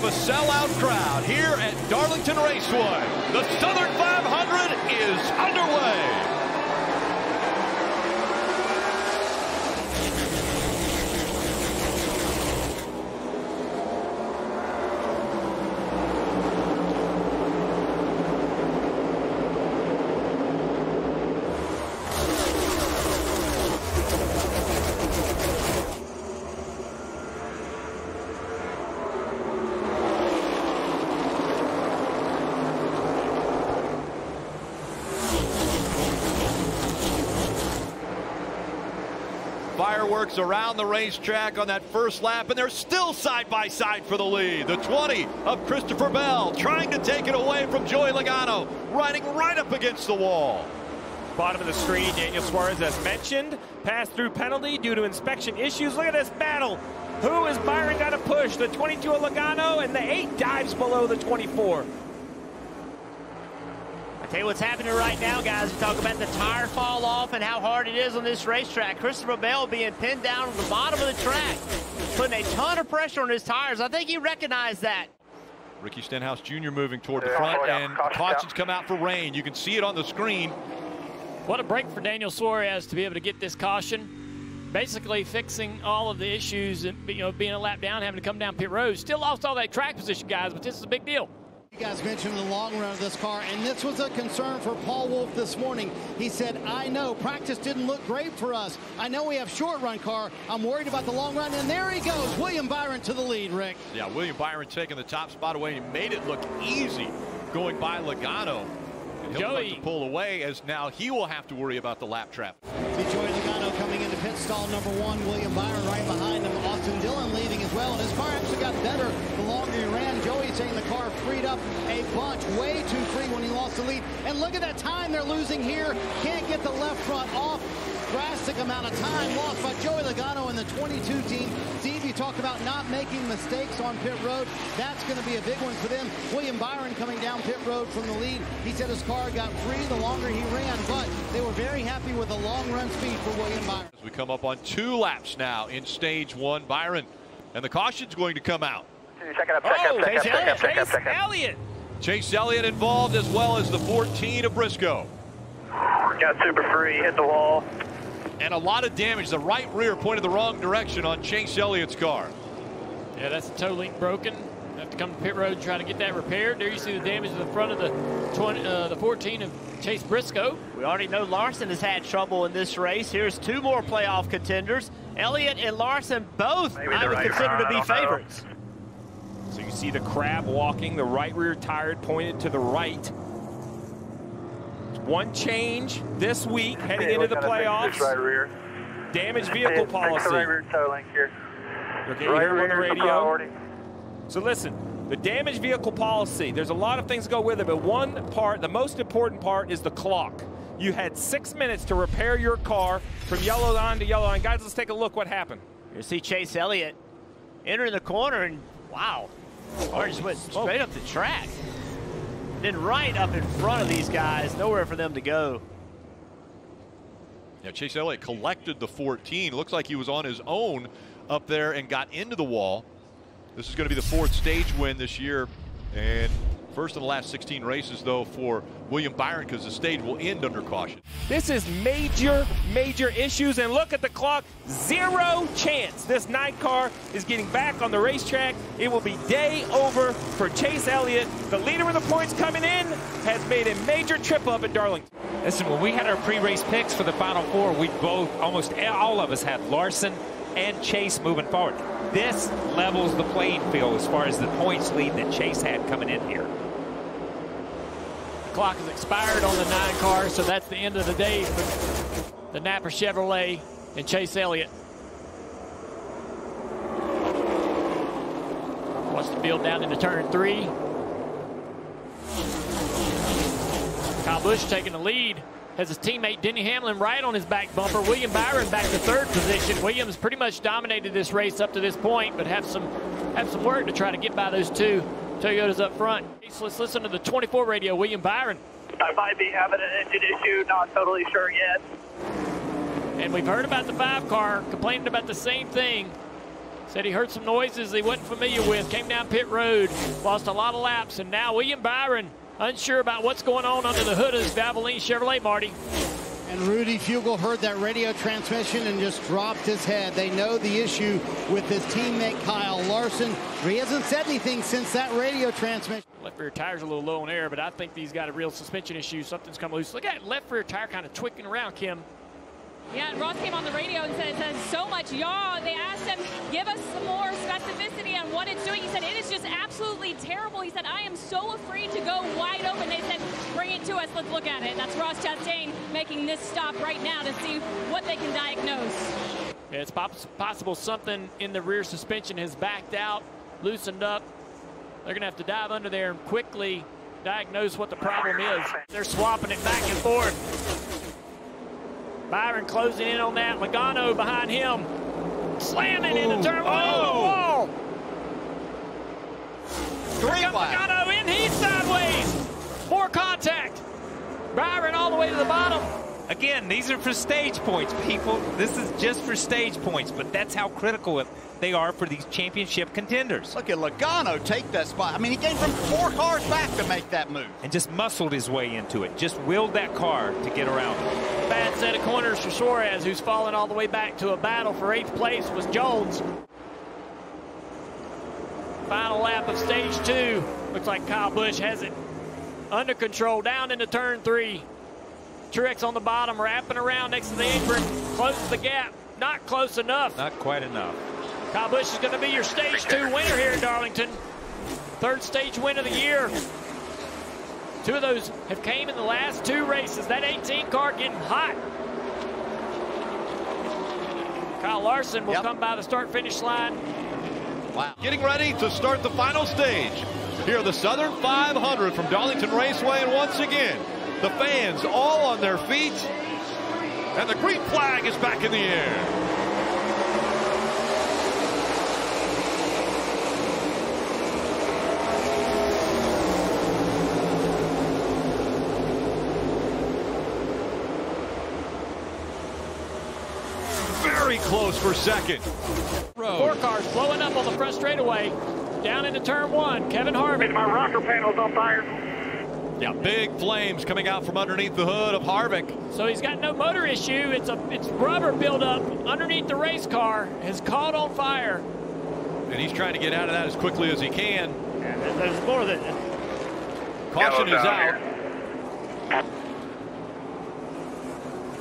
of a sellout crowd here at Darlington Raceway. The Southern 500 is underway. Fireworks around the racetrack on that first lap, and they're still side by side for the lead. The 20 of Christopher Bell trying to take it away from Joey Logano, riding right up against the wall. Bottom of the screen, Daniel Suarez, as mentioned, passed through penalty due to inspection issues. Look at this battle. Who is Byron got to push? The 22 of Logano, and the 8 dives below the 24. I tell you what's happening right now, guys. We talk about the tire fall off and how hard it is on this racetrack. Christopher Bell being pinned down on the bottom of the track, putting a ton of pressure on his tires. I think he recognized that. Ricky Stenhouse Jr. moving toward the front, and cautions come out for rain. You can see it on the screen. What a break for Daniel Suarez to be able to get this caution. Basically fixing all of the issues and being a lap down, having to come down pit road. Still lost all that track position, guys, but this is a big deal. You guys mentioned the long run of this car, and this was a concern for Paul Wolfe this morning. He said, I know practice didn't look great for us. I know we have short run car. I'm worried about the long run, and there he goes. William Byron to the lead, Rick. Yeah, William Byron taking the top spot away. He made it look easy going by Logano. And he'll have to pull away, as now he will have to worry about the lap trap. Joey Logano coming into pit stall number 1. William Byron right behind him. Austin Dillon leading as well, and his car actually got better the longer he ran. Joey saying the car freed up a bunch, way too free when he lost the lead. And look at that time they're losing here. Can't get the left front off. Drastic amount of time lost by Joey Logano and the 22 team. Steve, you talked about not making mistakes on pit road. That's going to be a big one for them. William Byron coming down pit road from the lead. He said his car got free the longer he ran, but they were very happy with the long run speed for William Byron. As we come up on 2 laps now in stage 1, Byron, and the caution's going to come out. Chase Elliott. Chase Elliott involved, as well as the 14 of Briscoe. Got super free, hit the wall. And a lot of damage. The right rear pointed the wrong direction on Chase Elliott's car. Yeah, that's the toe link broken. Have to come to pit road and try to get that repaired. There you see the damage to the front of the 14 of Chase Briscoe. We already know Larson has had trouble in this race. Here's 2 more playoff contenders. Elliott and Larson both I would consider to be favorites. So you see the crab walking, the right rear tire pointed to the right. One change this week heading into the playoffs. Right rear. Damaged vehicle policy. Right rear toe link here. Okay, you hear on the radio. So listen, the damaged vehicle policy, there's a lot of things that go with it, but one part, the most important part, is the clock. You had 6 minutes to repair your car from yellow line to yellow line. Guys, let's take a look what happened. You see Chase Elliott entering the corner, and wow, car just went straight up the track. Then right up in front of these guys, nowhere for them to go. Yeah, Chase Elliott collected the 14. Looks like he was on his own up there and got into the wall. This is going to be the 4th stage win this year, and first in the last 16 races, though, for William Byron, because the stage will end under caution. This is major, major issues, and look at the clock. 0 chance this 9 car is getting back on the racetrack. It will be day over for Chase Elliott. The leader of the points coming in has made a major trip up at Darlington. Listen, when we had our pre-race picks for the Final 4, we both, almost all of us, had Larson and Chase moving forward. This levels the playing field as far as the points lead that Chase had coming in here. The clock is expired on the 9 car, so that's the end of the day for the Napper Chevrolet and Chase Elliott. Watch the field down into turn 3. Kyle Busch taking the lead. Has his teammate Denny Hamlin right on his back bumper. William Byron back to 3rd position. Williams pretty much dominated this race up to this point, but have some work to try to get by those 2 Toyotas up front. So let's listen to the 24 radio. William Byron. I might be having an engine issue, not totally sure yet. And we've heard about the 5 car complaining about the same thing. Said he heard some noises he wasn't familiar with, came down pit road, lost a lot of laps, and now William Byron unsure about what's going on under the hood of his Valvoline Chevrolet, Marty. And Rudy Fugle heard that radio transmission and just dropped his head. They know the issue with his teammate Kyle Larson. He hasn't said anything since that radio transmission. Left rear tire's a little low on air, but I think he's got a real suspension issue. Something's come loose. Look at that left rear tire kind of twigging around, Kim. Yeah, and Ross came on the radio and said, it says so much yaw. They asked him, give us some more specificity on what it's doing. He said, it is just absolutely terrible. He said, I am so afraid to go wide open. They said, bring it to us. Let's look at it. That's Ross Chastain making this stop right now to see what they can diagnose. Yeah, it's possible something in the rear suspension has backed out, loosened up. They're going to have to dive under there and quickly diagnose what the problem is. They're swapping it back and forth. Byron closing in on that. Logano behind him. Slamming into turn one on the wall. Here comes Logano in. He's sideways. More contact. Byron all the way to the bottom. Again, these are for stage points, people. This is just for stage points, but that's how critical they are for these championship contenders. Look at Logano take that spot. I mean, he came from 4 cars back to make that move. And just muscled his way into it. Just willed that car to get around it. Bad set of corners for Suarez, who's fallen all the way back to a battle for 8th place with Jones. Final lap of stage 2. Looks like Kyle Busch has it under control down into turn 3. Truex on the bottom, wrapping around next to the apron, closes the gap. Not close enough. Not quite enough. Kyle Busch is going to be your stage 2 winner here in Darlington. 3rd stage win of the year. 2 of those have came in the last 2 races. That 18 car getting hot. Kyle Larson will come by the start-finish line. Wow. Getting ready to start the final stage. Here are the Southern 500 from Darlington Raceway, and once again, the fans all on their feet, and the green flag is back in the air. Very close for second. 4 cars blowing up on the front straightaway. Down into turn 1, Kevin Harvick. My rocker panel's on fire. Yeah, big flames coming out from underneath the hood of Harvick. So he's got no motor issue. It's rubber buildup underneath the race car. Has caught on fire. And he's trying to get out of that as quickly as he can. Yeah, there's more than Caution is out.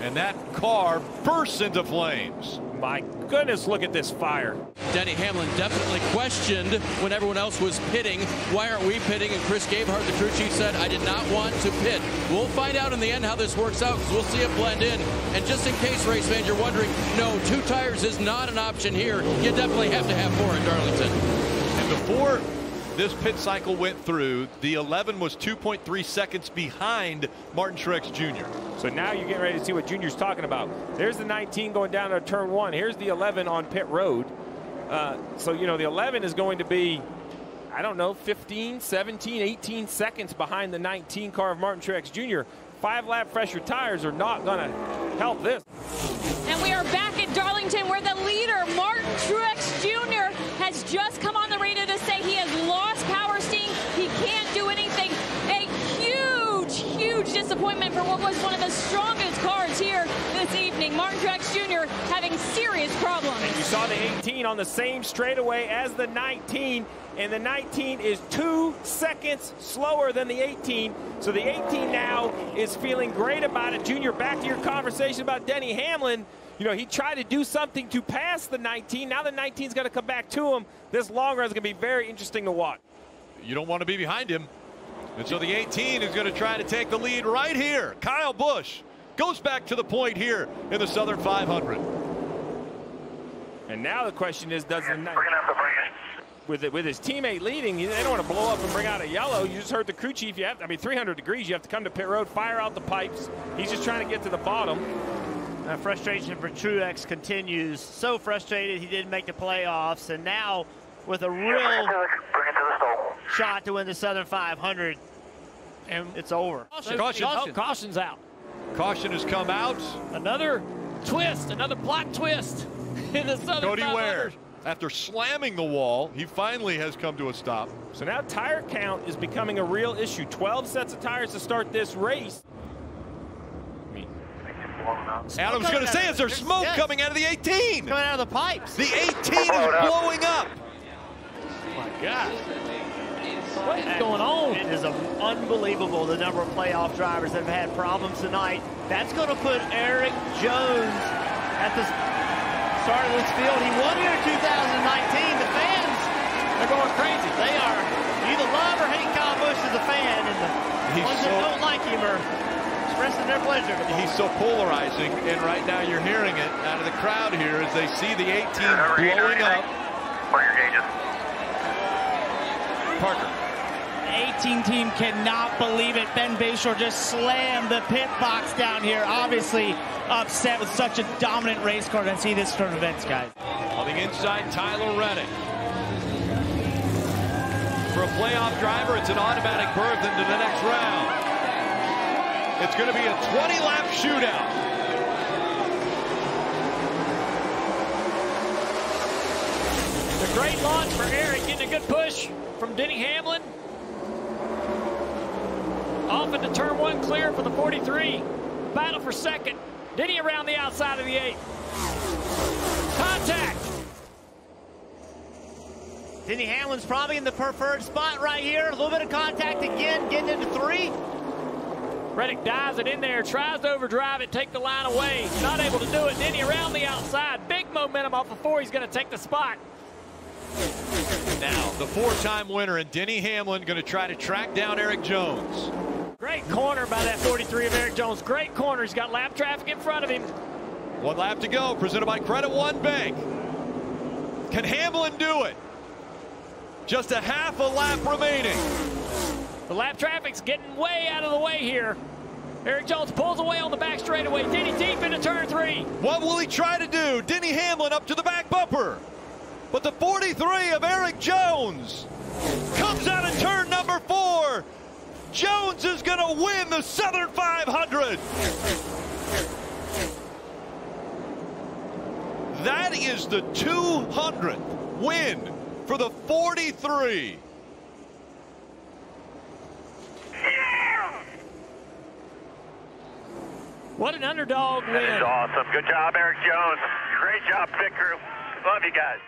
And that car bursts into flames. My goodness, look at this fire. Denny Hamlin definitely questioned when everyone else was pitting. Why aren't we pitting? And Chris Gabehart, the crew chief, said, I did not want to pit. We'll find out in the end how this works out because we'll see it blend in. And just in case, race fans, you're wondering, no, 2 tires is not an option here. You definitely have to have 4 in Darlington. And before this pit cycle went through, the 11 was 2.3 seconds behind Martin Truex Jr. So now you're getting ready to see what Junior's talking about. There's the 19 going down to turn 1. Here's the 11 on pit road. So, you know, the 11 is going to be, I don't know, 15, 17, 18 seconds behind the 19 car of Martin Truex Jr. 5-lap fresher tires are not going to help this. And we are back at Darlington where the leader, Martin Truex Jr., has just come on the radio to say he has lost power steam. He can't do anything. A huge, huge disappointment for what was one of the strongest cars here this evening. Martin Truex Jr. having serious problems. And you saw the 18 on the same straightaway as the 19, and the 19 is 2 seconds slower than the 18. So the 18 now is feeling great about it. Junior, back to your conversation about Denny Hamlin. You know, he tried to do something to pass the 19. Now the 19 is going to come back to him. This long run is going to be very interesting to watch. You don't want to be behind him. And so the 18 is going to try to take the lead right here. Kyle Busch goes back to the point here in the Southern 500. And now the question is, does the with his teammate leading, they don't want to blow up and bring out a yellow. You just heard the crew chief. 300 degrees. You have to come to pit road, fire out the pipes. He's just trying to get to the bottom. frustration for Truex continues. So frustrated he didn't make the playoffs, and now with a real shot to win the Southern 500, and it's over. Caution's out. Caution has come out. Another twist, another plot twist in the Southern Cody 500. Ware After slamming the wall, he finally has come to a stop. So now tire count is becoming a real issue. 12 sets of tires to start this race. Adam's going to say, is there smoke coming out of the 18? Coming out of the pipes. The 18 is blowing up. Oh my God. What is going on? It is unbelievable the number of playoff drivers that have had problems tonight. That's going to put Eric Jones at the start of this field. He won here in 2019. The fans, they're going crazy. They are. You either love or hate Kyle Busch as a fan, and the ones that don't like him are expressing their pleasure. He's so polarizing, and right now you're hearing it out of the crowd here as they see the 18 blowing up. What are your gauges? Parker. 18 team cannot believe it. Ben Bayshore just slammed the pit box down here. Obviously upset with such a dominant race car. Let's see this turn of events, guys. On the inside, Tyler Reddick. For a playoff driver, it's an automatic berth into the next round. It's going to be a 20-lap shootout. A great launch for Eric, getting a good push from Denny Hamlin. Off into turn 1, clear for the 43. Battle for second. Denny around the outside of the 8. Contact. Denny Hamlin's probably in the preferred spot right here. A little bit of contact again, getting into 3. Reddick dives it in there, tries to overdrive it, take the line away. Not able to do it. Denny around the outside. Big momentum off of 4. He's going to take the spot. Now, the 4-time winner and Denny Hamlin going to try to track down Eric Jones. Great corner by that 43 of Eric Jones. Great corner. He's got lap traffic in front of him. 1 lap to go, presented by Credit One Bank. Can Hamlin do it? Just a half a lap remaining. The lap traffic's getting way out of the way here. Eric Jones pulls away on the back straightaway. Denny deep into turn 3. What will he try to do? Denny Hamlin up to the back bumper. But the 43 of Eric Jones comes out in turn number 4. Jones is going to win the Southern 500. That is the 200th win for the 43. What an underdog win. That is awesome. Good job, Eric Jones. Great job, pit crew. Love you guys.